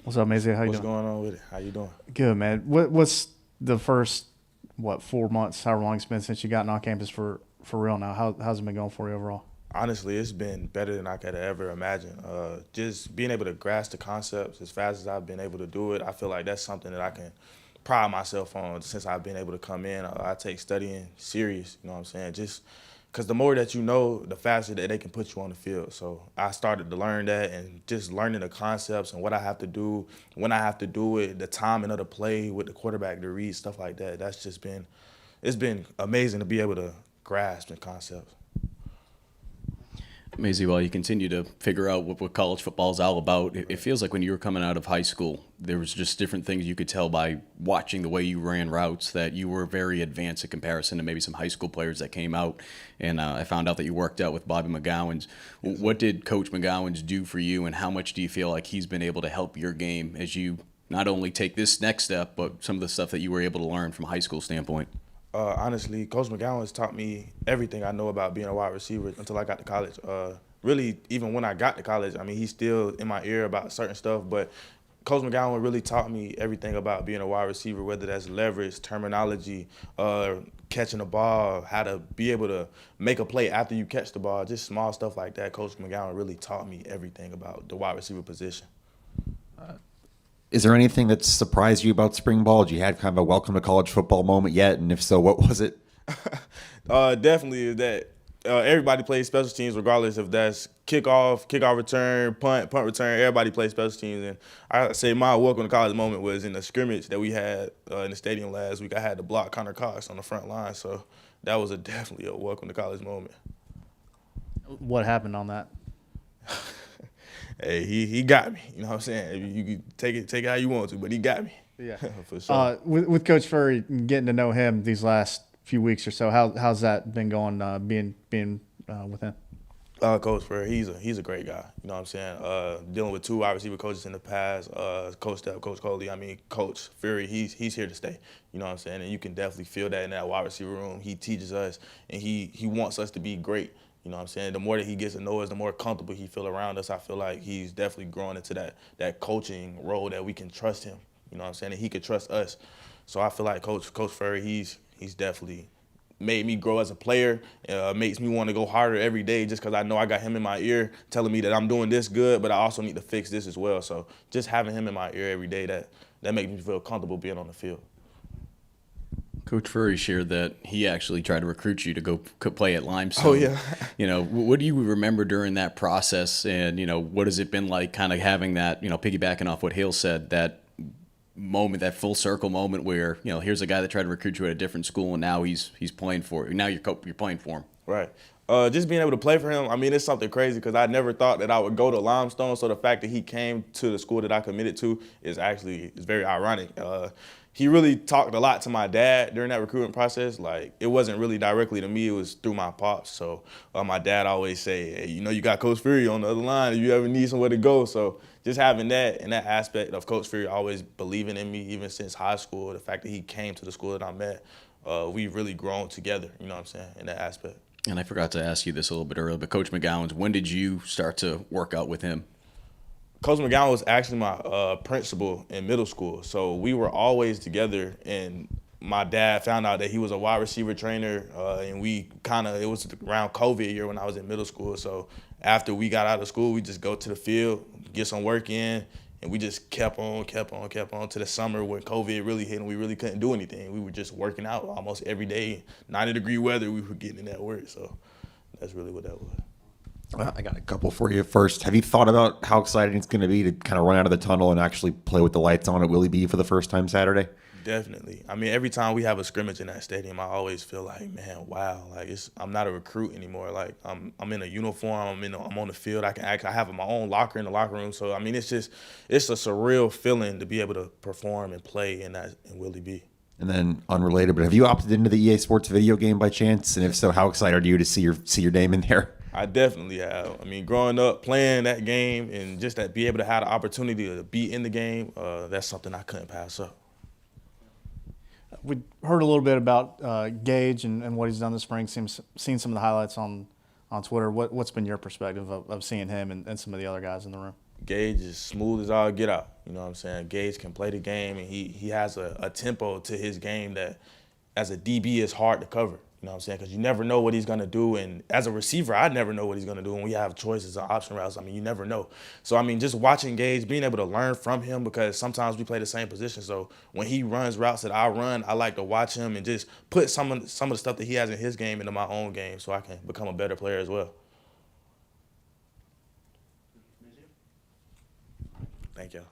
What's up, Mazeo? How you What's doing? going on with it? How you doing? Good, man. What's the first 4 months, however long it's been since you gotten on campus for real now? How's it been going for you overall? Honestly, it's been better than I could ever imagine. Just being able to grasp the concepts as fast as I've been able to do it, I feel like that's something that I can pride myself on since I've been able to come in. I take studying serious, you know what I'm saying? Just because the more that you know, the faster that they can put you on the field. So I started to learn that and just learning the concepts and what I have to do, when I have to do it, the timing of the play with the quarterback to read, stuff like that. That's just been, it's been amazing to be able to grasp the concepts. Maisie, while you continue to figure out what college football is all about, it feels like when you were coming out of high school, there was just different things you could tell by watching the way you ran routes that you were very advanced in comparison to maybe some high school players that came out. And I found out that you worked out with Bobby McGowan's. What did Coach McGowan's do for you, and how much do you feel like he's been able to help your game as you not only take this next step, but some of the stuff that you were able to learn from a high school standpoint? Honestly, Coach McGowan has taught me everything I know about being a wide receiver until I got to college. Really, even when I got to college, I mean, he's still in my ear about certain stuff, but Coach McGowan really taught me everything about being a wide receiver, whether that's leverage, terminology, catching the ball, how to be able to make a play after you catch the ball, just small stuff like that. Coach McGowan really taught me everything about the wide receiver position. Is there anything that surprised you about spring ball? Did you have kind of a welcome to college football moment yet? And if so, what was it? Definitely is that everybody plays special teams regardless if that's kickoff return, punt return. Everybody plays special teams. And I say my welcome to college moment was in the scrimmage that we had in the stadium last week. I had to block Connor Cox on the front line. So that was definitely a welcome to college moment. What happened on that? Hey, he got me. You know what I'm saying? You can take it how you want to, but he got me. Yeah. For sure. With Coach Furry, getting to know him these last few weeks or so, how's that been going? Being with him. Coach Furry, he's a great guy. You know what I'm saying? Dealing with two wide receiver coaches in the past, Coach Stepp, Coach Coley. I mean, Coach Fury, he's here to stay. You know what I'm saying? And you can definitely feel that in that wide receiver room. He teaches us, and he wants us to be great. You know what I'm saying? The more that he gets to know us, the more comfortable he feel around us. I feel like he's definitely growing into that coaching role that we can trust him. You know what I'm saying? And he could trust us. So I feel like Coach Furry, he's definitely made me grow as a player. Makes me want to go harder every day just because I know I got him in my ear telling me that I'm doing this good, but I also need to fix this as well. So just having him in my ear every day, that makes me feel comfortable being on the field. Coach Furry shared that he actually tried to recruit you to go play at Limestone. Oh, yeah. What do you remember during that process? And, what has it been like kind of having that, piggybacking off what Hale said, that moment, that full circle moment where, here's a guy that tried to recruit you at a different school and now he's playing for you. Now you're playing for him. Right. Just being able to play for him, I mean, it's something crazy because I never thought that I would go to Limestone. So the fact that he came to the school that I committed to is very ironic. He really talked a lot to my dad during that recruiting process. Like, it wasn't really directly to me. It was through my pops. So my dad always say, hey, you got Coach Fury on the other line if you ever need somewhere to go. So just having that and that aspect of Coach Fury always believing in me, even since high school, the fact that he came to the school that I'm at, we've really grown together, you know what I'm saying, in that aspect. And I forgot to ask you this a little bit earlier, but Coach McGowan's, when did you start to work out with him? Coach McGowan was actually my principal in middle school, so we were always together. And my dad found out that he was a wide receiver trainer, and it was around COVID year when I was in middle school. So after we got out of school, we just go to the field, get some work in, and we just kept on to the summer when COVID really hit and we really couldn't do anything. We were just working out almost every day, 90-degree weather. We were getting in that work, so that's really what that was. I got a couple for you. First, have you thought about how exciting it's going to be to kind of run out of the tunnel and actually play with the lights on at Willie B for the first time Saturday? Definitely. I mean, every time we have a scrimmage in that stadium, I always feel like, man, wow, like I'm not a recruit anymore. Like I'm in a uniform. I'm on the field. I have my own locker in the locker room. So I mean, it's a surreal feeling to be able to perform and play in Willie B. And then unrelated, but have you opted into the EA Sports video game by chance? And if so, how excited are you to see your name in there? I definitely have. I mean, growing up playing that game and just that be able to have the opportunity to be in the game, that's something I couldn't pass up. We heard a little bit about Gage and what he's done this spring. Seen some of the highlights on Twitter. What's been your perspective of seeing him and some of the other guys in the room? Gage is smooth as all get out. You know what I'm saying? Gage can play the game, and he has a tempo to his game that, as a DB, is hard to cover. You know what I'm saying? Because you never know what he's going to do. And as a receiver, I never know what he's going to do. When we have choices and option routes, I mean, you never know. So, I mean, just watching Gage, being able to learn from him, because sometimes we play the same position. So when he runs routes that I run, I like to watch him and just put some of the stuff that he has in his game into my own game so I can become a better player as well. Thank you.